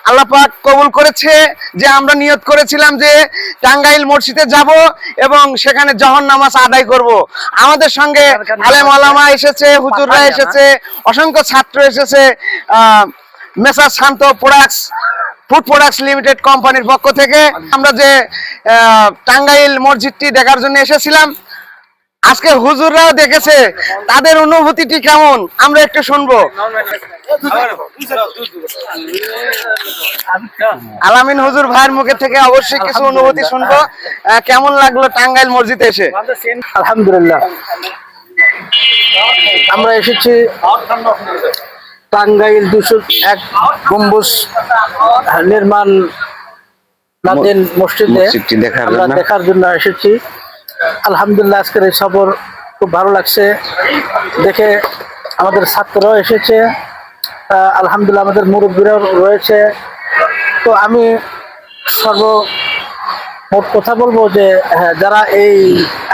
আল্লাহ পাক কবুল করেছে যে আমরা নিয়ত করেছিলাম যে টাঙ্গাইল মসজিদে যাব এবং সেখানে জহর নামাজ আদায় করব। আমাদের সঙ্গে আলেম ওলামা এসেছে, হুজুররা এসেছে, অসংখ্য ছাত্র এসেছে। মেসার শান্ত প্রোডাক্টস ফুড প্রোডাক্টস লিমিটেড কোম্পানির পক্ষ থেকে আমরা যে টাঙ্গাইল মসজিদটি দেখার জন্য এসেছিলাম, আজকে হুজুররাও দেখেছে, তাদের অনুভূতিটি কেমন আমরা একটু শুনবো। আলামিন হুজুর ভাইয়ের মুখে থেকে অবশ্যই কিছু অনুভূতি শুনবো। কেমন লাগলো টাঙ্গাইল মসজিদে এসে? আলহামদুলিল্লাহ, আমরা এসেছি টাঙ্গাইল 201 গম্বুজ নির্মাণ মসজিদে আমরা দেখার জন্য এসেছি। আলহামদুলিল্লাহ, আজকের এই সফর খুব ভালো লাগছে দেখে। আমাদের ছাত্ররাও এসেছে, আলহামদুলিল্লাহ আমাদের মুরব্বীরাও রয়েছে। তো আমি মোট কথা বলবো যে যারা এই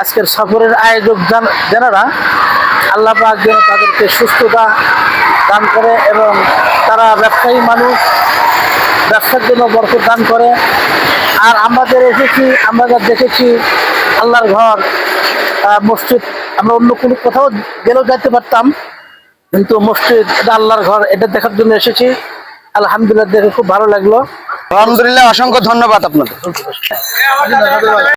আজকের সফরের আয়োজক যারা, আল্লাহ পাক যেন তাদেরকে সুস্থতা দান করে এবং তারা ব্যবসায়ী মানুষ, ব্যবসার জন্য বরকত দান করে। আর আমাদের এসেছি, আমরা যা দেখেছি আল্লাহর ঘর, মসজিদ, আমরা অন্য কোনো কোথাও গেলেও যেতে পারতাম, কিন্তু মসজিদ এটা আল্লাহর ঘর, এটা দেখার জন্য এসেছি। আলহামদুলিল্লাহ, দেখে খুব ভালো লাগলো। আলহামদুলিল্লাহ, অসংখ্য ধন্যবাদ আপনাদের।